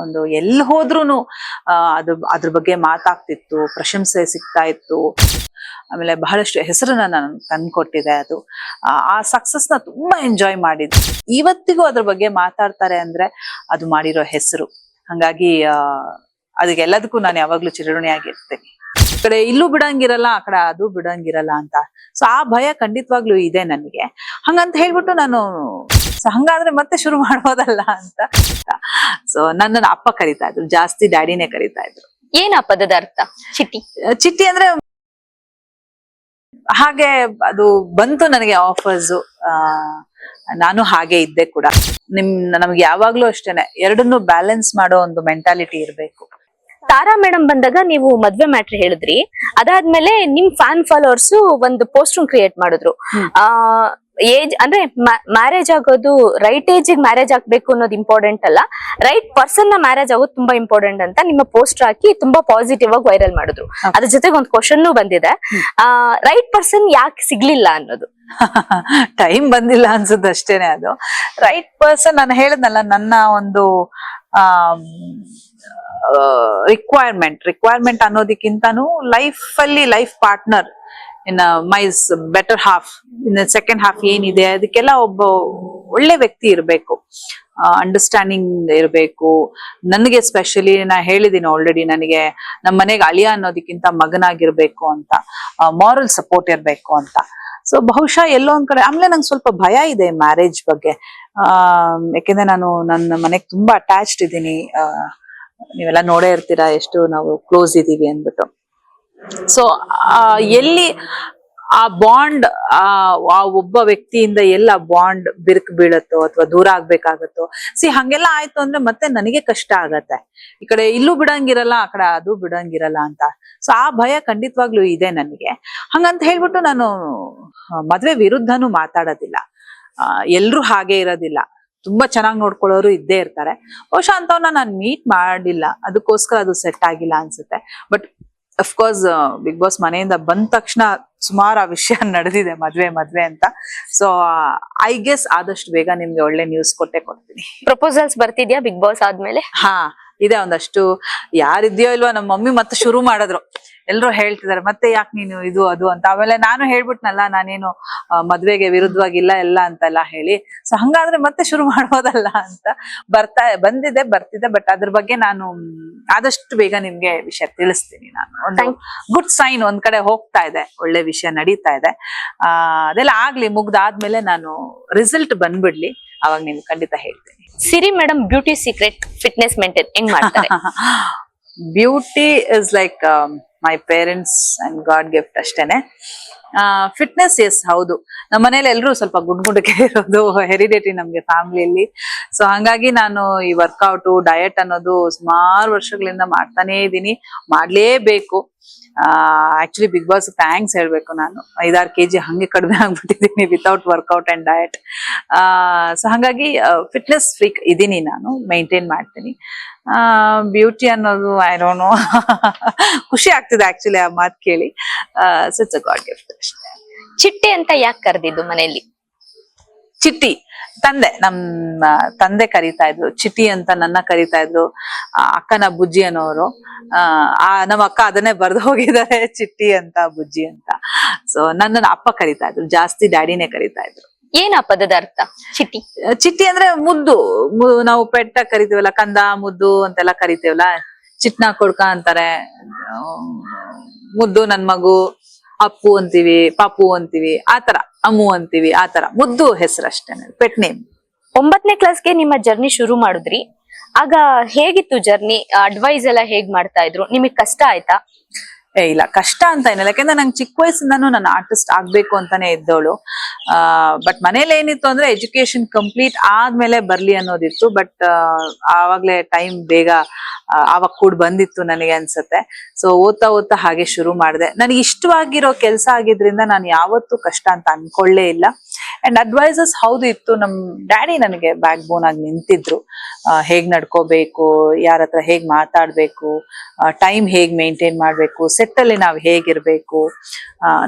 ಒಂದು ಎಲ್ಲಿ ಹೋದ್ರೂನು ಅದ್ರ ಬಗ್ಗೆ ಮಾತಾಗ್ತಿತ್ತು, ಪ್ರಶಂಸೆ ಸಿಗ್ತಾ ಇತ್ತು. ಆಮೇಲೆ ಬಹಳಷ್ಟು ಹೆಸರನ್ನ ನಾನು ತಂದ್ಕೊಟ್ಟಿದೆ. ಅದು ಆ ಸಕ್ಸಸ್ ನ ತುಂಬಾ ಎಂಜಾಯ್ ಮಾಡಿದ್ದೆ. ಇವತ್ತಿಗೂ ಅದ್ರ ಬಗ್ಗೆ ಮಾತಾಡ್ತಾರೆ ಅಂದ್ರೆ ಅದು ಮಾಡಿರೋ ಹೆಸರು. ಹಂಗಾಗಿ ಅದಕ್ಕೆಲ್ಲದಕ್ಕೂ ನಾನು ಯಾವಾಗ್ಲೂ ಚಿರಋಣಿಯಾಗಿರ್ತೀನಿ. ಈ ಕಡೆ ಇಲ್ಲೂ ಬಿಡಂಗಿರಲ್ಲ, ಆ ಕಡೆ ಅದು ಬಿಡಂಗಿರಲ್ಲ ಅಂತ. ಸೊ ಆ ಭಯ ಖಂಡಿತವಾಗ್ಲೂ ಇದೆ ನನಗೆ. ಹಂಗಂತ ಹೇಳ್ಬಿಟ್ಟು ನಾನು ಹಂಗಾದ್ರೆ ಮತ್ತೆ ಶುರು ಮಾಡ್ಬೋದಲ್ಲ ಅಂತ. ಸೊ ನನ್ನನ್ನು ಅಪ್ಪ ಕರಿತಾ ಇದ್ರು, ಜಾಸ್ತಿ ಡ್ಯಾಡಿನೇ ಕರಿತಾ ಇದ್ರು. ಏನ್ ಆ ಪದದ ಅರ್ಥ? ಚಿಟ್ಟಿ. ಚಿಟ್ಟಿ ಅಂದ್ರೆ ಹಾಗೆ ಅದು ಬಂತು ನನಗೆ ಆಫರ್ಸ್. ನಾನು ಹಾಗೆ ಇದ್ದೆ ಕೂಡ. ನಮ್ಗೆ ಯಾವಾಗ್ಲೂ ಅಷ್ಟೇನೆ, ಎರಡನ್ನೂ ಬ್ಯಾಲೆನ್ಸ್ ಮಾಡೋ ಒಂದು ಮೆಂಟಾಲಿಟಿ ಇರ್ಬೇಕು. ತಾರಾ ಮೇಡಮ್ ಬಂದಾಗ ನೀವು ಮದ್ವೆ ಮ್ಯಾಟ್ರ್ ಹೇಳಿದ್ರಿ, ಅದಾದ್ಮೇಲೆ ನಿಮ್ ಫ್ಯಾನ್ ಫಾಲೋವರ್ಸ್ ಒಂದು ಪೋಸ್ಟ್ ಕ್ರಿಯೇಟ್ ಮಾಡಿದ್ರು. ಏಜ್ ಅಂದ್ರೆ ಮ್ಯಾರೇಜ್ ಆಗೋದು ರೈಟ್ ಏಜ್ ಮ್ಯಾರೇಜ್ ಆಗ್ಬೇಕು ಅನ್ನೋದು ಇಂಪಾರ್ಟೆಂಟ್ ಅಲ್ಲ, ರೈಟ್ ಪರ್ಸನ್ ನ ಮ್ಯಾರೇಜ್ ಆಗೋದು ತುಂಬಾ ಇಂಪಾರ್ಟೆಂಟ್ ಅಂತ ನಿಮ್ಮ ಪೋಸ್ಟ್ ಹಾಕಿ ತುಂಬಾ ಪಾಸಿಟಿವ್ ಆಗಿ ವೈರಲ್ ಮಾಡಿದ್ರು. ಅದ್ರ ಜೊತೆಗೆ ಒಂದು ಕ್ವಶನ್ ಬಂದಿದೆ, ರೈಟ್ ಪರ್ಸನ್ ಯಾಕೆ ಸಿಗ್ಲಿಲ್ಲ ಅನ್ನೋದು. ಟೈಮ್ ಬಂದಿಲ್ಲ ಅನ್ಸುತ್ತೆ ಅಷ್ಟೇನೆ. ಅದು ರೈಟ್ ಪರ್ಸನ್ ನಾನು ಹೇಳದ್ನಲ್ಲ, ನನ್ನ ಒಂದು ರಿಕ್ವೈರ್ಮೆಂಟ್ ಅನ್ನೋದಕ್ಕಿಂತಾನು life partner in my better half, in second half ಏನಿದೆ ಅದಕ್ಕೆಲ್ಲ ಒಬ್ಬ ಒಳ್ಳೆ ವ್ಯಕ್ತಿ ಇರ್ಬೇಕು, ಅಂಡರ್ಸ್ಟ್ಯಾಂಡಿಂಗ್ ಇರ್ಬೇಕು. ನನಗೆ ಸ್ಪೆಷಲಿ ನಾ ಹೇಳಿದೀನಿ ಆಲ್ರೆಡಿ, ನನಗೆ ನಮ್ಮ ಮನೆಗೆ ಅಳಿಯ ಅನ್ನೋದಕ್ಕಿಂತ ಮಗನಾಗಿರ್ಬೇಕು ಅಂತ, ಮಾರಲ್ ಸಪೋರ್ಟ್ ಇರ್ಬೇಕು ಅಂತ. ಸೊ ಬಹುಶಃ ಎಲ್ಲೋ ಒಂದ್ ಕಡೆ ಆಮೇಲೆ ನಂಗೆ ಸ್ವಲ್ಪ ಭಯ ಇದೆ ಮ್ಯಾರೇಜ್ ಬಗ್ಗೆ. ಯಾಕೆಂದ್ರೆ ನಾನು ನನ್ನ ಮನೆಗೆ ತುಂಬಾ ಅಟ್ಯಾಚ್ಡ್ ಇದ್ದೀನಿ. ನೀವೆಲ್ಲ ನೋಡೇ ಇರ್ತೀರಾ ಎಷ್ಟು ನಾವು ಕ್ಲೋಸ್ ಇದೀವಿ ಅಂದ್ಬಿಟ್ಟು. ಸೊ ಎಲ್ಲಿ ಆ ಬಾಂಡ್, ಆ ಒಬ್ಬ ವ್ಯಕ್ತಿಯಿಂದ ಎಲ್ಲ ಬಾಂಡ್ ಬಿರುಕು ಬೀಳತ್ತೋ ಅಥವಾ ದೂರ ಆಗ್ಬೇಕಾಗತ್ತೋ, ಹಂಗೆಲ್ಲ ಆಯ್ತು ಅಂದ್ರೆ ಮತ್ತೆ ನನಗೆ ಕಷ್ಟ ಆಗತ್ತೆ. ಈ ಕಡೆ ಇಲ್ಲೂ ಬಿಡಂಗಿರಲ್ಲ, ಆ ಕಡೆ ಅದು ಬಿಡಂಗಿರಲ್ಲ ಅಂತ. ಸೊ ಆ ಭಯ ಖಂಡಿತವಾಗ್ಲೂ ಇದೆ ನನಗೆ. ಹಂಗಂತ ಹೇಳ್ಬಿಟ್ಟು ನಾನು ಮದ್ವೆ ವಿರುದ್ಧನೂ ಮಾತಾಡೋದಿಲ್ಲ. ಎಲ್ರೂ ಹಾಗೆ ಇರೋದಿಲ್ಲ, ತುಂಬಾ ಚೆನ್ನಾಗಿ ನೋಡ್ಕೊಳ್ಳೋರು ಇದ್ದೇ ಇರ್ತಾರೆ. ಬಹುಶಃ ಅಂತವ್ನ ನಾನು ಮೀಟ್ ಮಾಡಿಲ್ಲ, ಅದಕ್ಕೋಸ್ಕರ ಅದು ಸೆಟ್ ಆಗಿಲ್ಲ ಅನ್ಸುತ್ತೆ. ಬಟ್ ಅಫ್ಕೋರ್ಸ್ ಬಿಗ್ ಬಾಸ್ ಮನೆಯಿಂದ ಬಂದ ತಕ್ಷಣ ಸುಮಾರು ಆ ವಿಷಯ ನಡೆದಿದೆ, ಮದ್ವೆ ಅಂತ. ಸೊ ಐ ಗೆಸ್ ಆದಷ್ಟು ಬೇಗ ನಿಮ್ಗೆ ಒಳ್ಳೆ ನ್ಯೂಸ್ ಕೊಡ್ತೀನಿ. ಪ್ರಪೋಸಲ್ಸ್ ಬರ್ತಿದ್ಯಾ ಬಿಗ್ ಬಾಸ್ ಆದ್ಮೇಲೆ? ಹಾ ಇದೆ ಒಂದಷ್ಟು. ಯಾರಿದ್ಯೋ ಇಲ್ವಾ, ನಮ್ಮ ಮಮ್ಮಿ ಮತ್ತೆ ಶುರು ಮಾಡಿದ್ರು. ಎಲ್ರು ಹೇಳ್ತಿದಾರೆ ಮತ್ತೆ ಯಾಕೆ ನೀನು ಇದು ಅದು ಅಂತ. ಆಮೇಲೆ ನಾನು ಹೇಳ್ಬಿಟ್ನಲ್ಲ, ನಾನೇನು ಮದ್ವೆಗೆ ವಿರುದ್ಧವಾಗಿಲ್ಲ ಎಲ್ಲ ಅಂತೆಲ್ಲ ಹೇಳಿ. ಸೊ ಹಂಗಾದ್ರೆ ಮತ್ತೆ ಶುರು ಮಾಡ್ಬೋದಲ್ಲ ಅಂತ ಬರ್ತಿದೆ. ಬಟ್ ಅದ್ರ ಬಗ್ಗೆ ನಾನು ಆದಷ್ಟು ಬೇಗ ನಿಮ್ಗೆ ವಿಷಯ ತಿಳಿಸ್ತೀನಿ. ನಾನು ಒಂದು ಗುಡ್ ಸೈನ್, ಒಂದ್ ಕಡೆ ಹೋಗ್ತಾ ಇದೆ, ಒಳ್ಳೆ ವಿಷಯ ನಡೀತಾ ಇದೆ. ಅದೆಲ್ಲ ಆಗ್ಲಿ, ಮುಗ್ದಾದ್ಮೇಲೆ ನಾನು ರಿಸಲ್ಟ್ ಬಂದ್ಬಿಡ್ಲಿ, ಅವಾಗ ನಿಮ್ಗೆ ಖಂಡಿತ ಹೇಳ್ತೀನಿ. Siri madam beauty secret fitness maintain ಹೆಂಗ್ ಮಾಡ್ತಾರೆ? Beauty is like my parents and god gift ಅಷ್ಟೇನೆ. ಫಿಟ್ನೆಸ್ ಎಸ್ ಹೌದು, ನಮ್ಮ ಮನೇಲಿ ಎಲ್ರು ಸ್ವಲ್ಪ ಗುಂಡ್ಗೆ ಇರೋದು ಹೆರಿಡೇಟರಿ ನಮ್ಗೆ ಫ್ಯಾಮಿಲಿಯಲ್ಲಿ. ಸೊ ಹಂಗಾಗಿ ನಾನು ಈ ವರ್ಕೌಟ್ ಡಯಟ್ ಅನ್ನೋದು ಸುಮಾರು ವರ್ಷಗಳಿಂದ ಮಾಡ್ತಾನೆ ಇದ್ದೀನಿ, ಮಾಡ್ಲೇಬೇಕು. ಆಕ್ಚುಲಿ ಬಿಗ್ ಬಾಸ್ ಥ್ಯಾಂಕ್ಸ್ ಹೇಳ್ಬೇಕು. ನಾನು 5-6 kg ಹಂಗೆ ಕಡಿಮೆ ಆಗ್ಬಿಟ್ಟಿದ್ದೀನಿ without workout and diet. So ಹಂಗಾಗಿ ಫಿಟ್ನೆಸ್ ಫ್ರೀಕ್ ಇದೀನಿ, ನಾನು ಮೇಂಟೈನ್ ಮಾಡ್ತೀನಿ. ಬ್ಯೂಟಿ ಅನ್ನೋದು ಐ ಡೋಂಟ್ ನೋ, ಖುಷಿ ಆಗ್ತಿದೆ ಆಕ್ಚುಲಿ ಆ ಮಾತು ಕೇಳಿ. So it's a god gift ಅಷ್ಟೇ. ಚಿಟ್ಟೆ ಅಂತ ಯಾಕೆ ಕರೆದಿದ್ದು ಮನೆಯಲ್ಲಿ? ಚಿಟ್ಟಿ ನಮ್ಮ ತಂದೆ ಕರೀತಾ ಇದ್ರು, ಚಿಟ್ಟಿ ಅಂತ ನನ್ನ ಕರೀತಾ ಇದ್ರು. ಅಕ್ಕನ ಬುಜ್ಜಿ ಅನ್ನೋರು, ನಮ್ಮ ಅಕ್ಕ ಅದನ್ನೇ ಬರ್ದು ಹೋಗಿದ್ದಾರೆ, ಚಿಟ್ಟಿ ಅಂತ ಬುಜ್ಜಿ ಅಂತ. ಸೊ ನನ್ನನ್ನು ಅಪ್ಪ ಕರೀತಾ ಇದ್ರು, ಜಾಸ್ತಿ ಡ್ಯಾಡಿನೇ ಕರೀತಾ ಇದ್ರು. ಏನ್ ಆ ಪದದ ಅರ್ಥ? ಚಿಟ್ಟಿ. ಚಿಟ್ಟಿ ಅಂದ್ರೆ ಮುದ್ದು. ನಾವು ಪೆಟ್ಟ ಕರಿತೀವಲ್ಲ, ಕಂದ ಮುದ್ದು ಅಂತೆಲ್ಲ ಕರಿತೀವಲ್ಲ, ಚಿಟ್ನ ಕೊಡ್ಕ ಅಂತಾರೆ. ಮುದ್ದು ನನ್ ಮಗು, ಅಪ್ಪು ಅಂತೀವಿ, ಪಾಪು ಅಂತೀವಿ, ಆತರ ಅಮ್ಮು ಅಂತೀವಿ, ಆತರ ಮುದ್ದು ಹೆಸರು ಅಷ್ಟೇನೆ, ಪೆಟ್ ನೇಮ್. 9ನೇ ಕ್ಲಾಸ್ಗೆ ನಿಮ್ಮ ಜರ್ನಿ ಶುರು ಮಾಡಿದ್ರಿ, ಆಗ ಹೇಗಿತ್ತು ಜರ್ನಿ? ಅಡ್ವೈಸ್ ಎಲ್ಲ ಹೇಗ್ ಮಾಡ್ತಾ ಇದ್ರು? ನಿಮಗ್ ಕಷ್ಟ ಆಯ್ತಾ? ಇಲ್ಲ, ಕಷ್ಟ ಅಂತ ಏನಿಲ್ಲ. ಯಾಕಂದ್ರೆ ನಂಗೆ ಚಿಕ್ಕ ವಯಸ್ಸಿಂದಾನು ನಾನು ಆರ್ಟಿಸ್ಟ್ ಆಗ್ಬೇಕು ಅಂತಾನೆ ಇದ್ದವಳು. ಬಟ್ ಮನೇಲಿ ಏನಿತ್ತು ಅಂದ್ರೆ ಎಜುಕೇಶನ್ ಕಂಪ್ಲೀಟ್ ಆದ್ಮೇಲೆ ಬರ್ಲಿ ಅನ್ನೋದಿತ್ತು. ಬಟ್ ಆವಾಗ್ಲೇ ಟೈಮ್ ಬೇಗ ಆವಾಗ ಕೂಡ ಬಂದಿತ್ತು ನನಗೆ ಅನ್ಸತ್ತೆ. ಸೊ ಓದ್ತಾ ಹಾಗೆ ಶುರು ಮಾಡಿದೆ. ನನಗೆ ಇಷ್ಟವಾಗಿರೋ ಕೆಲಸ ಆಗಿದ್ರಿಂದ ನಾನು ಯಾವತ್ತೂ ಕಷ್ಟ ಅಂತ ಅನ್ಕೊಳ್ಳೇ ಇಲ್ಲ. ಅಂಡ್ ಅಡ್ವೈಸಸ್ ಹೌದು ಇತ್ತು. ನಮ್ ಡ್ಯಾಡಿ ನನಗೆ ಬ್ಯಾಕ್ ಬೋನ್ ಆಗಿ ನಿಂತಿದ್ರು. ಹೇಗ್ ನಡ್ಕೋಬೇಕು, ಯಾರ ಹತ್ರ ಹೇಗ್ ಮಾತಾಡ್ಬೇಕು, ಟೈಮ್ ಹೇಗ್ ಮೇಂಟೈನ್ ಮಾಡ್ಬೇಕು, ಸೆಟ್ ಅಲ್ಲಿ ನಾವ್ ಹೇಗಿರ್ಬೇಕು,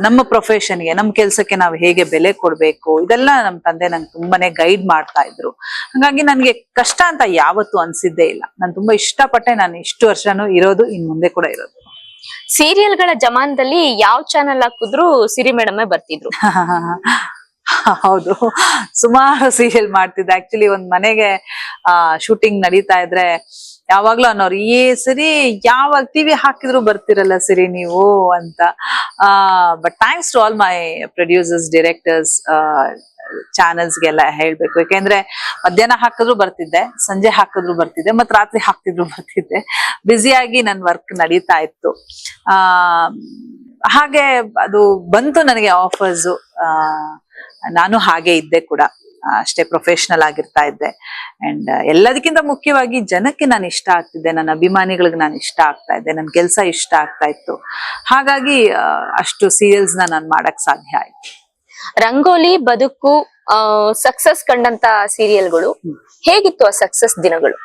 ನಮ್ಮ ಪ್ರೊಫೆಷನ್ಗೆ ನಮ್ಮ ಕೆಲ್ಸಕ್ಕೆ ನಾವು ಹೇಗೆ ಬೆಲೆ ಕೊಡ್ಬೇಕು, ಇದೆಲ್ಲ ನಮ್ ತಂದೆ ನಂಗೆ ತುಂಬಾನೇ ಗೈಡ್ ಮಾಡ್ತಾ ಇದ್ರು. ಹಾಗಾಗಿ ನನ್ಗೆ ಕಷ್ಟ ಅಂತ ಯಾವತ್ತೂ ಅನ್ಸಿದ್ದೇ ಇಲ್ಲ. ನಾನು ತುಂಬಾ ಇಷ್ಟಪಟ್ಟೆ ನಾನು ಇಷ್ಟು ವರ್ಷನೂ ಇರೋದು, ಇನ್ ಮುಂದೆ ಕೂಡ ಇರೋದು. ಸೀರಿಯಲ್ಗಳ ಜಮಾನದಲ್ಲಿ ಯಾವ ಚಾನಲ್ ಹಾಕಿದ್ರು ಸಿರಿ ಮೇಡಮೇ ಬರ್ತಿದ್ರು. ಹೌದು, ಸುಮಾರು ಸೀರಿಯಲ್ ಮಾಡ್ತಿದ್ದೆ. ಆಕ್ಚುಲಿ ಒಂದ್ ಮನೆಗೆ ಶೂಟಿಂಗ್ ನಡೀತಾ ಇದ್ರೆ ಯಾವಾಗ್ಲೂ ಅನ್ನೋರು, ಸರಿ ಯಾವಾಗ ಟಿವಿ ಹಾಕಿದ್ರು ಬರ್ತಿರಲ್ಲ ಸಿರಿ ನೀವು ಅಂತ. But thanks to all my producers, directors, ಚಾನೆಲ್ಸ್ಗೆಲ್ಲ ಹೇಳ್ಬೇಕು. ಯಾಕೆಂದ್ರೆ ಮಧ್ಯಾಹ್ನ ಹಾಕಿದ್ರು ಬರ್ತಿದ್ದೆ, ಸಂಜೆ ಹಾಕಿದ್ರು ಬರ್ತಿದ್ದೆ, ಮತ್ ರಾತ್ರಿ ಹಾಕ್ತಿದ್ರು ಬರ್ತಿದ್ದೆ. ಬ್ಯುಸಿಯಾಗಿ ನನ್ ವರ್ಕ್ ನಡೀತಾ ಇತ್ತು. ಹಾಗೆ ಅದು ಬಂತು ನನಗೆ ಆಫರ್ಸ್. ನಾನು ಹಾಗೆ ಇದ್ದೆ ಕೂಡ, ಅಷ್ಟೇ ಪ್ರೊಫೆಷನಲ್ ಆಗಿರ್ತಾ ಇದ್ದೆ. ಅಂಡ್ ಎಲ್ಲದಕ್ಕಿಂತ ಮುಖ್ಯವಾಗಿ ಜನಕ್ಕೆ ನಾನು ಇಷ್ಟ ಆಗ್ತಿದ್ದೆ, ನನ್ನ ಅಭಿಮಾನಿಗಳಿಗೆ ನಾನು ಇಷ್ಟ ಆಗ್ತಾ ಇದ್ದೆ, ನನ್ನ ಕೆಲಸ ಇಷ್ಟ ಆಗ್ತಾ ಇತ್ತು. ಹಾಗಾಗಿ ಅಷ್ಟು ಸೀರಿಯಲ್ಸ್ ನಾನು ಮಾಡಕ್ ಸಾಧ್ಯ ಆಯ್ತು. ರಂಗೋಲಿ, ಬದುಕು, ಸಕ್ಸಸ್ ಕಂಡಂತ ಸೀರಿಯಲ್ಗಳು ಹೇಗಿತ್ತು ಆ ಸಕ್ಸಸ್ ದಿನಗಳು?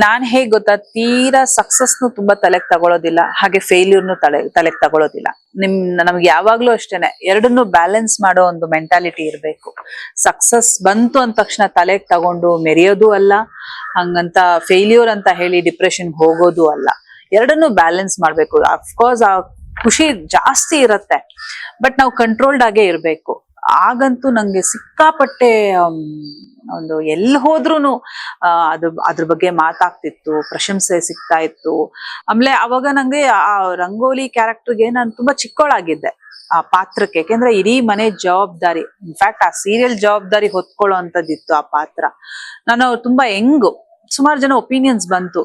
ನಾನ್ ಹೇಗ್ ಗೊತ್ತಾ, ತೀರಾ ಸಕ್ಸಸ್ನು ತುಂಬಾ ತಲೆಗ್ ತಗೊಳೋದಿಲ್ಲ, ಹಾಗೆ ಫೇಲ್ಯೂರ್ನು ತಲೆಗ್ ತಗೊಳೋದಿಲ್ಲ. ನಮ್ಗೆ ಯಾವಾಗ್ಲೂ ಅಷ್ಟೇನೆ, ಎರಡನ್ನೂ ಬ್ಯಾಲೆನ್ಸ್ ಮಾಡೋ ಒಂದು ಮೆಂಟಾಲಿಟಿ ಇರ್ಬೇಕು. ಸಕ್ಸಸ್ ಬಂತು ಅಂದ ತಕ್ಷಣ ತಲೆಗ್ ತಗೊಂಡು ಮೆರೆಯೋದು ಅಲ್ಲ, ಹಂಗಂತ ಫೇಲ್ಯೂರ್ ಅಂತ ಹೇಳಿ ಡಿಪ್ರೆಷನ್ ಹೋಗೋದು ಅಲ್ಲ. ಎರಡನ್ನೂ ಬ್ಯಾಲೆನ್ಸ್ ಮಾಡ್ಬೇಕು. ಅಫ್ಕೋರ್ಸ್ ಆ ಖುಷಿ ಜಾಸ್ತಿ ಇರತ್ತೆ, ಬಟ್ ನಾವು ಕಂಟ್ರೋಲ್ಡ್ ಆಗೇ ಇರ್ಬೇಕು. ಆಗಂತೂ ನಂಗೆ ಸಿಕ್ಕಾಪಟ್ಟೆ ಒಂದು ಎಲ್ಲಿ ಹೋದ್ರುನು ಅದ್ರ ಬಗ್ಗೆ ಮಾತಾಗ್ತಿತ್ತು, ಪ್ರಶಂಸೆ ಸಿಗ್ತಾ ಇತ್ತು. ಆಮೇಲೆ ಅವಾಗ ನಂಗೆ ಆ ರಂಗೋಲಿ ಕ್ಯಾರೆಕ್ಟರ್ಗೆ ನಾನು ತುಂಬಾ ಚಿಕ್ಕವಳಾಗಿದ್ದೆ ಆ ಪಾತ್ರಕ್ಕೆ. ಯಾಕೆಂದ್ರೆ ಇಡೀ ಮನೆ ಜವಾಬ್ದಾರಿ, ಇನ್ಫ್ಯಾಕ್ಟ್ ಆ ಸೀರಿಯಲ್ ಜವಾಬ್ದಾರಿ ಹೊತ್ಕೊಳ್ಳೋ ಅಂತದಿತ್ತು ಆ ಪಾತ್ರ. ನಾನು ತುಂಬಾ ಸುಮಾರು ಜನ ಒಪಿನಿಯನ್ಸ್ ಬಂತು,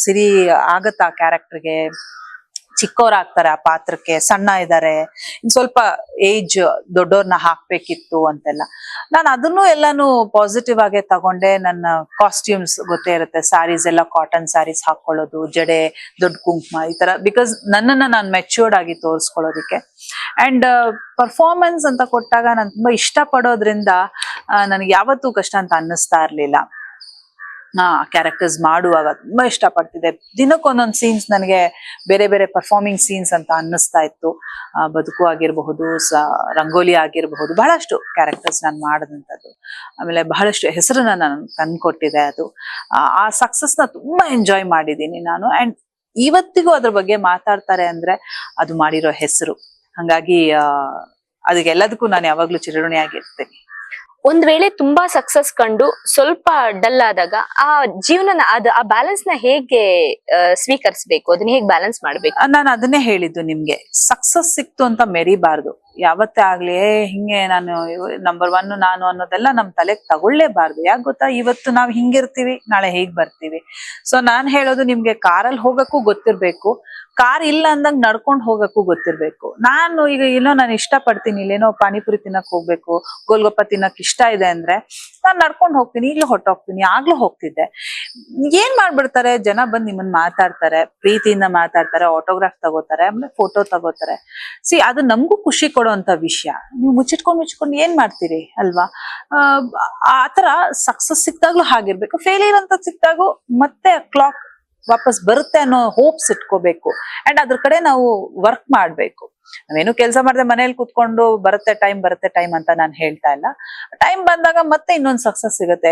ಸಿರಿ ಆಗತ್ತಾ ಆ ಕ್ಯಾರೆಕ್ಟರ್ಗೆ, ಚಿಕ್ಕವರಾಗ್ತಾರೆ ಆ ಪಾತ್ರಕ್ಕೆ, ಸಣ್ಣ ಇದ್ದಾರೆ, ಇನ್ ಸ್ವಲ್ಪ ಏಜ್ ದೊಡ್ಡವ್ರನ್ನ ಹಾಕ್ಬೇಕಿತ್ತು ಅಂತೆಲ್ಲ. ನಾನು ಅದನ್ನು ಎಲ್ಲಾನು ಪಾಸಿಟಿವ್ ಆಗೇ ತಗೊಂಡೆ. ನನ್ನ ಕಾಸ್ಟ್ಯೂಮ್ಸ್ ಗೊತ್ತೇ ಇರುತ್ತೆ, ಸ್ಯಾರೀಸ್ ಎಲ್ಲ ಕಾಟನ್ ಸ್ಯಾರೀಸ್ ಹಾಕೊಳ್ಳೋದು, ಜಡೆ, ದೊಡ್ಡ ಕುಂಕುಮ, ಈ ತರ. ಬಿಕಾಸ್ ನನ್ನನ್ನ ನಾನು ಮೆಚ್ಯೂರ್ಡ್ ಆಗಿ ತೋರಿಸ್ಕೊಳ್ಳೋದಿಕ್ಕೆ. ಅಂಡ್ ಪರ್ಫಾರ್ಮೆನ್ಸ್ ಅಂತ ಕೊಟ್ಟಾಗ ನಾನು ತುಂಬಾ ಇಷ್ಟ ಪಡೋದ್ರಿಂದ ನನಗೆ ಯಾವತ್ತೂ ಕಷ್ಟ ಅಂತ ಅನ್ನಿಸ್ತಾ ಇರ್ಲಿಲ್ಲ. ಕ್ಯಾರೆಕ್ಟರ್ಸ್ ಮಾಡುವಾಗ ತುಂಬಾ ಇಷ್ಟ ಪಡ್ತಿದ್ದೆ. ದಿನಕ್ಕೊಂದೊಂದು ಸೀನ್ಸ್ ನನಗೆ ಬೇರೆ ಬೇರೆ ಪರ್ಫಾರ್ಮಿಂಗ್ ಸೀನ್ಸ್ ಅಂತ ಅನ್ನಿಸ್ತಾ ಇತ್ತು. ಬದುಕು ಆಗಿರಬಹುದು, ರಂಗೋಲಿ ಆಗಿರಬಹುದು, ಬಹಳಷ್ಟು ಕ್ಯಾರೆಕ್ಟರ್ಸ್ ನಾನು ಮಾಡಿದಂಥದ್ದು. ಆಮೇಲೆ ಬಹಳಷ್ಟು ಹೆಸರನ್ನ ನಾನು ತಂದ್ಕೊಟ್ಟಿದೆ ಅದು. ಆ ಸಕ್ಸಸ್ನ ತುಂಬಾ ಎಂಜಾಯ್ ಮಾಡಿದ್ದೀನಿ ನಾನು. ಅಂಡ್ ಇವತ್ತಿಗೂ ಅದ್ರ ಬಗ್ಗೆ ಮಾತಾಡ್ತಾರೆ ಅಂದ್ರೆ ಅದು ಮಾಡಿರೋ ಹೆಸರು. ಹಂಗಾಗಿ ಅದಕ್ಕೆಲ್ಲದಕ್ಕೂ ನಾನು ಯಾವಾಗ್ಲೂ ಚಿರಋಣಿಯಾಗಿರ್ತೀನಿ. ಒಂದ್ ವೇಳೆ ತುಂಬಾ ಸಕ್ಸಸ್ ಕಂಡು ಸ್ವಲ್ಪ ಡಲ್ ಆದಾಗ ಆ ಜೀವನ ಆ ಬ್ಯಾಲೆನ್ಸ್ ನ ಹೇಗೆ ಸ್ವೀಕರಿಸಬೇಕು, ಅದನ್ನ ಹೇಗೆ ಬ್ಯಾಲೆನ್ಸ್ ಮಾಡ್ಬೇಕು? ನಾನು ಅದನ್ನೇ ಹೇಳಿದ್ದು ನಿಮ್ಗೆ, ಸಕ್ಸಸ್ ಸಿಕ್ತು ಅಂತ ಮೆರಿಬಾರ್ದು ಯಾವತ್ತೇ ಆಗ್ಲಿ. ಹಿಂಗೆ ನಾನು ನಂಬರ್ 1 ನಾನು ಅನ್ನೋದೆಲ್ಲ ನಮ್ ತಲೆಗ್ ತಗೊಳ್ಳೇಬಾರ್ದು. ಯಾಕೆ ಗೊತ್ತಾ, ಇವತ್ತು ನಾವ್ ಹಿಂಗಿರ್ತೀವಿ, ನಾಳೆ ಹೇಗ್ ಬರ್ತೀವಿ. ಸೊ ನಾನ್ ಹೇಳೋದು ನಿಮ್ಗೆ, ಕಾರಲ್ಲಿ ಹೋಗಕ್ಕೂ ಗೊತ್ತಿರ್ಬೇಕು, ಕಾರ್ ಇಲ್ಲ ಅಂದಂಗ್ ನಡ್ಕೊಂಡ್ ಹೋಗಕ್ಕೂ ಗೊತ್ತಿರ್ಬೇಕು. ನಾನು ಈಗ ನಾನು ಇಷ್ಟ ಪಡ್ತೀನಿ, ಇಲ್ಲೇನೋ ಪಾನಿಪುರಿ ತಿನ್ನಕ್ ಹೋಗ್ಬೇಕು, ಗೋಲ್ಗಪ್ಪ ತಿನ್ನಕ್ ಇಷ್ಟ ಇದೆ ಅಂದ್ರೆ ನಾನ್ ನಡ್ಕೊಂಡ್ ಹೋಗ್ತೀನಿ. ಈಗ್ಲೂ ಹೊಟ್ಟೋಗ್ತೀನಿ, ಆಗ್ಲೂ ಹೋಗ್ತಿದ್ದೆ. ಏನ್ ಮಾಡ್ಬಿಡ್ತಾರೆ ಜನ, ಬಂದ್ ನಿಮ್ಮನ್ ಮಾತಾಡ್ತಾರೆ, ಪ್ರೀತಿಯಿಂದ ಮಾತಾಡ್ತಾರೆ, ಆಟೋಗ್ರಾಫ್ ತಗೋತಾರೆ, ಆಮೇಲೆ ಫೋಟೋ ತಗೋತಾರೆ. ಅದು ನಮಗೂ ಖುಷಿ ಕೊಡೋಂತ ವಿಷಯ. ನೀವು ಮುಚ್ಚಿಟ್ಕೊಂಡು ಏನ್ ಮಾಡ್ತೀರಿ ಅಲ್ವಾ? ಆತರ ಸಕ್ಸಸ್ ಸಿಕ್ತಾಗ್ಲೂ ಹಾಗಿರ್ಬೇಕು, ಫೇಲಿಯರ್ ಅಂತ ಸಿಕ್ತಾಗೂ ಮತ್ತೆ ಕ್ಲಾಕ್ ವಾಪಸ್ ಬರುತ್ತೆ ಅನ್ನೋ ಹೋಪ್ಸ್ ಇಟ್ಕೋಬೇಕು. ಅಂಡ್ ಅದ್ರ ಕಡೆ ನಾವು ವರ್ಕ್ ಮಾಡ್ಬೇಕು. ನಾವೇನು ಕೆಲಸ ಮಾಡದೆ ಮನೇಲಿ ಕುತ್ಕೊಂಡು ಬರುತ್ತೆ ಟೈಮ್ ಅಂತ ನಾನು ಹೇಳ್ತಾ ಇಲ್ಲ. ಟೈಮ್ ಬಂದಾಗ ಮತ್ತೆ ಇನ್ನೊಂದು ಸಕ್ಸಸ್ ಸಿಗುತ್ತೆ.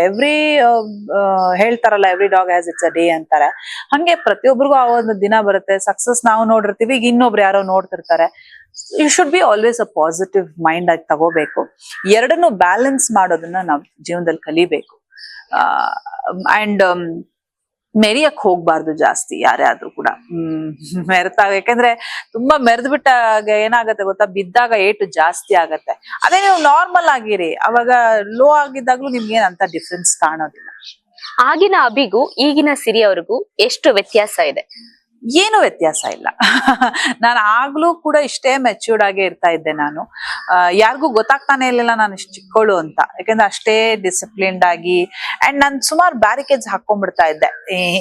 ಹೇಳ್ತಾರಲ್ಲ, every dog has it's a day ಅಂತಾರೆ. ಹಂಗೆ ಪ್ರತಿಯೊಬ್ಬರಿಗೂ ಆ ಒಂದು ದಿನ ಬರುತ್ತೆ. ಸಕ್ಸಸ್ ನಾವು ನೋಡಿರ್ತೀವಿ, ಈಗ ಇನ್ನೊಬ್ರು ಯಾರೋ ನೋಡ್ತಿರ್ತಾರೆ. You should be always a positive mind ಆಗಿ ತಗೋಬೇಕು. ಎರಡನ್ನೂ ಬ್ಯಾಲೆನ್ಸ್ ಮಾಡೋದನ್ನ ನಾವು ಜೀವನದಲ್ಲಿ ಕಲಿಬೇಕು. ಅಂಡ್ ಮೆರಿಯಕ್ ಹೋಗ್ಬಾರ್ದು ಜಾಸ್ತಿ ಯಾರೇ ಆದ್ರೂ ಕೂಡ. ಮೆರೆತಾಗ, ಯಾಕಂದ್ರೆ ತುಂಬಾ ಮೆರೆದು ಬಿಟ್ಟಾಗ ಏನಾಗತ್ತೆ ಗೊತ್ತಾ, ಬಿದ್ದಾಗ ಏಟು ಜಾಸ್ತಿ ಆಗತ್ತೆ. ಅದೇ ನೀವು ನಾರ್ಮಲ್ ಆಗಿರಿ, ಅವಾಗ ಲೋ ಆಗಿದ್ದಾಗ್ಲೂ ನಿಮ್ಗೇನ್ ಅಂತ ಡಿಫ್ರೆನ್ಸ್ ಕಾಣೋದಿಲ್ಲ. ಆಗಿನ ಅಭಿಗೂ ಈಗಿನ ಸಿರಿ ಅವ್ರಿಗೂ ಎಷ್ಟು ವ್ಯತ್ಯಾಸ ಇದೆ? ಏನು ವ್ಯತ್ಯಾಸ ಇಲ್ಲ. ನಾನು ಆಗ್ಲೂ ಕೂಡ ಇಷ್ಟೇ ಮೆಚ್ಯೂರ್ಡ್ ಆಗೇ ಇರ್ತಾ ಇದ್ದೆ. ನಾನು ಯಾರಿಗೂ ಗೊತ್ತಾಗ್ತಾನೆ ಇರ್ಲಿಲ್ಲ ನಾನು ಇಷ್ಟು ಚಿಕ್ಕವಳು ಅಂತ, ಯಾಕಂದ್ರೆ ಅಷ್ಟೇ ಡಿಸಿಪ್ಲಿನ್ಡ್ ಆಗಿ ಅಂಡ್ ನಾನು ಸುಮಾರು ಬ್ಯಾರಿಕೇಡ್ಸ್ ಹಾಕೊಂಡ್ಬಿಡ್ತಾ ಇದ್ದೆ.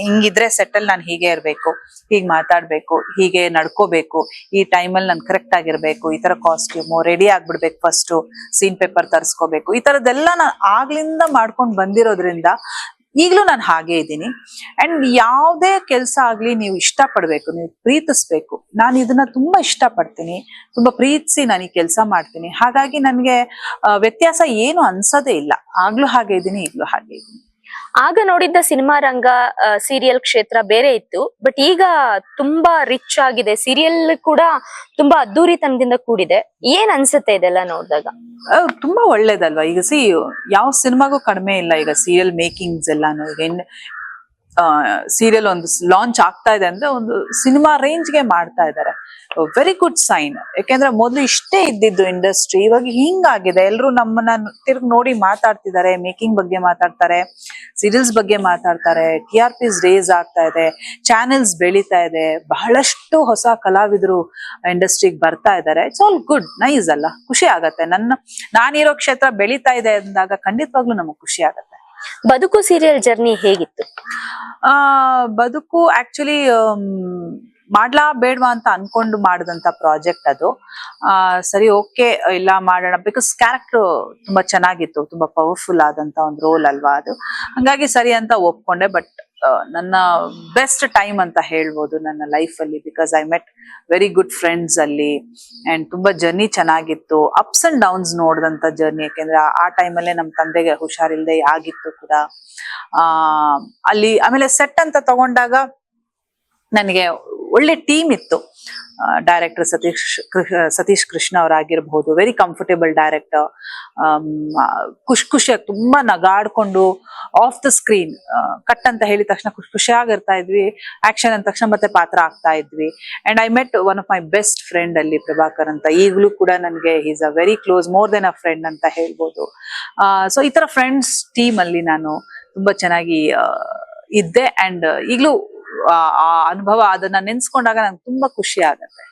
ಹಿಂಗಿದ್ರೆ ಸೆಟಲ್ ನಾನು ಹೀಗೆ ಇರ್ಬೇಕು, ಹೀಗೆ ಮಾತಾಡ್ಬೇಕು, ಹೀಗೆ ನಡ್ಕೋಬೇಕು, ಈ ಟೈಮಲ್ಲಿ ನಾನು ಕರೆಕ್ಟ್ ಆಗಿರ್ಬೇಕು, ಈ ತರ ಕಾಸ್ಟ್ಯೂಮು ರೆಡಿ ಆಗ್ಬಿಡ್ಬೇಕು, ಫಸ್ಟ್ ಸೀನ್ ಪೇಪರ್ ತರಿಸ್ಕೋಬೇಕು, ಈ ತರದ್ದೆಲ್ಲ ನಾನು ಆಗ್ಲಿಂದ ಮಾಡ್ಕೊಂಡು ಬಂದಿರೋದ್ರಿಂದ ಈಗಲೂ ನಾನು ಹಾಗೆ ಇದ್ದೀನಿ. ಅಂಡ್ ಯಾವುದೇ ಕೆಲಸ ಆಗ್ಲಿ ನೀವು ಇಷ್ಟಪಡ್ಬೇಕು, ನೀವು ಪ್ರೀತಿಸ್ಬೇಕು. ನಾನು ಇದನ್ನ ತುಂಬಾ ಇಷ್ಟಪಡ್ತೀನಿ, ತುಂಬಾ ಪ್ರೀತಿಸಿ ನಾನು ಈ ಕೆಲಸ ಮಾಡ್ತೀನಿ. ಹಾಗಾಗಿ ನನಗೆ ವ್ಯತ್ಯಾಸ ಏನು ಅನ್ಸೋದೇ ಇಲ್ಲ. ಆಗ್ಲೂ ಹಾಗೆ ಇದ್ದೀನಿ, ಈಗಲೂ ಹಾಗೆ ಇದ್ದೀನಿ. ಆಗ ನೋಡಿದ್ದ ಸಿನಿಮಾ ರಂಗ, ಸೀರಿಯಲ್ ಕ್ಷೇತ್ರ ಬೇರೆ ಇತ್ತು. ಬಟ್ ಈಗ ತುಂಬಾ ರಿಚ್ ಆಗಿದೆ, ಸೀರಿಯಲ್ ಕೂಡ ತುಂಬಾ ಅದ್ದೂರಿತನದಿಂದ ಕೂಡಿದೆ. ಏನ್ ಅನ್ಸುತ್ತೆ ಇದೆಲ್ಲ ನೋಡಿದಾಗ? ತುಂಬಾ ಒಳ್ಳೇದಲ್ವಾ. ಈಗ ಯಾವ ಸಿನಿಮಾಗೂ ಕಡಿಮೆ ಇಲ್ಲ ಈಗ ಸೀರಿಯಲ್ ಮೇಕಿಂಗ್ಸ್ ಎಲ್ಲಾನು. ಈಗ ಸೀರಿಯಲ್ ಒಂದು ಲಾಂಚ್ ಆಗ್ತಾ ಇದೆ ಅಂದ್ರೆ ಒಂದು ಸಿನಿಮಾ ರೇಂಜ್ಗೆ ಮಾಡ್ತಾ ಇದ್ದಾರೆ. Very good sign. ಯಾಕೆಂದ್ರೆ ಮೊದಲು ಇಷ್ಟೇ ಇದ್ದಿದ್ದು ಇಂಡಸ್ಟ್ರಿ, ಇವಾಗ ಹಿಂಗಾಗಿದೆ. ಎಲ್ರು ನಮ್ಮನ್ನ ತಿರ್ಗಿ ನೋಡಿ ಮಾತಾಡ್ತಿದ್ದಾರೆ, ಮೇಕಿಂಗ್ ಬಗ್ಗೆ ಮಾತಾಡ್ತಾರೆ, ಸೀರಿಯಲ್ಸ್ ಬಗ್ಗೆ ಮಾತಾಡ್ತಾರೆ, TRPs ರೇಸ್ ಆಗ್ತಾ ಇದೆ, ಚಾನೆಲ್ಸ್ ಬೆಳೀತಾ ಇದೆ, ಬಹಳಷ್ಟು ಹೊಸ ಕಲಾವಿದರು ಇಂಡಸ್ಟ್ರಿಗೆ ಬರ್ತಾ ಇದ್ದಾರೆ. ಇಟ್ಸ್ ಆಲ್ ಗುಡ್, ನೈಸ್ ಅಲ್ಲ, ಖುಷಿ ಆಗತ್ತೆ. ನಾನಿರೋ ಕ್ಷೇತ್ರ ಬೆಳೀತಾ ಇದೆ ಅಂದಾಗ ಖಂಡಿತವಾಗ್ಲೂ ನಮಗ್ ಖುಷಿ ಆಗತ್ತೆ. ಬದುಕು ಸೀರಿಯಲ್ ಜರ್ನಿ ಹೇಗಿತ್ತು? ಬದುಕು ಆಕ್ಚುಲಿ ಮಾಡ್ಲಾ ಬೇಡ್ವಾ ಅಂತ ಅನ್ಕೊಂಡು ಮಾಡಿದಂತ ಪ್ರಾಜೆಕ್ಟ್ ಅದು. ಸರಿ ಓಕೆ ಇಲ್ಲ ಮಾಡೋಣ, ಬಿಕಾಸ್ ಕ್ಯಾರೆಕ್ಟರ್ ತುಂಬಾ ಚೆನ್ನಾಗಿತ್ತು, ತುಂಬಾ ಪವರ್ಫುಲ್ ಆದಂತ ಒಂದು ರೋಲ್ ಅಲ್ವಾ ಅದು. ಹಂಗಾಗಿ ಸರಿ ಅಂತ ಒಪ್ಕೊಂಡೆ. ಬಟ್ ನನ್ನ ಬೆಸ್ಟ್ ಟೈಮ್ ಅಂತ ಹೇಳ್ಬೋದು ನನ್ನ ಲೈಫ್ ಅಲ್ಲಿ, because I met very good friends ಅಲ್ಲಿ. ಅಂಡ್ ತುಂಬಾ ಜರ್ನಿ ಚೆನ್ನಾಗಿತ್ತು, ಅಪ್ಸ್ ಅಂಡ್ ಡೌನ್ಸ್ ನೋಡಿದಂತ ಜರ್ನಿ. ಯಾಕೆಂದ್ರೆ ಆ ಟೈಮಲ್ಲೇ ನಮ್ಮ ತಂದೆಗೆ ಹುಷಾರಿಲ್ದೆ ಆಗಿತ್ತು ಕೂಡ. ಅಲ್ಲಿ ಆಮೇಲೆ ಸೆಟ್ ಅಂತ ತಗೊಂಡಾಗ ನನಗೆ ಒಳ್ಳೆ ಟೀಮ್ ಇತ್ತು. ಡೈರೆಕ್ಟರ್ ಸತೀಶ್ ಕೃಷ್ಣ ಅವರಾಗಿರ್ಬಹುದು, ವೆರಿ ಕಂಫರ್ಟೇಬಲ್ ಡೈರೆಕ್ಟರ್. ಖುಷಿಯಾಗಿ ತುಂಬಾ ನಗಾಡ್ಕೊಂಡು ಆಫ್ ದ ಸ್ಕ್ರೀನ್ ಕಟ್ ಅಂತ ಹೇಳಿದ ತಕ್ಷಣ ಖುಷಿಯಾಗಿರ್ತಾ ಇದ್ವಿ, ಆಕ್ಷನ್ ಅಂದ ತಕ್ಷಣ ಮತ್ತೆ ಪಾತ್ರ ಆಗ್ತಾ ಇದ್ವಿ. And I met one of my best friend ಅಲ್ಲಿ, ಪ್ರಭಾಕರ್ ಅಂತ. ಈಗಲೂ ಕೂಡ ನನಗೆ is a very close, more than a friend ಅಂತ ಹೇಳ್ಬೋದು. ಸೊ ಈ ತರ ಫ್ರೆಂಡ್ಸ್ ಟೀಮ್ ಅಲ್ಲಿ ನಾನು ತುಂಬಾ ಚೆನ್ನಾಗಿ ಇದ್ದೆ. ಅಂಡ್ ಈಗಲೂ ಆ ಅನುಭವ ಅದನ್ನ ನೆನ್ಸ್ಕೊಂಡಾಗ ನಂಗೆ ತುಂಬಾ ಖುಷಿ ಆಗತ್ತೆ.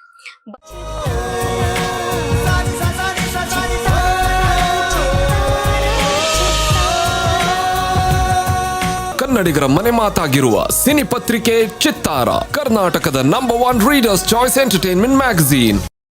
ಕನ್ನಡಿಗರ ಮನೆ ಮಾತಾಗಿರುವ ಸಿನಿ ಪತ್ರಿಕೆ ಚಿತ್ತಾರ, ಕರ್ನಾಟಕದ number 1 readers choice entertainment magazine.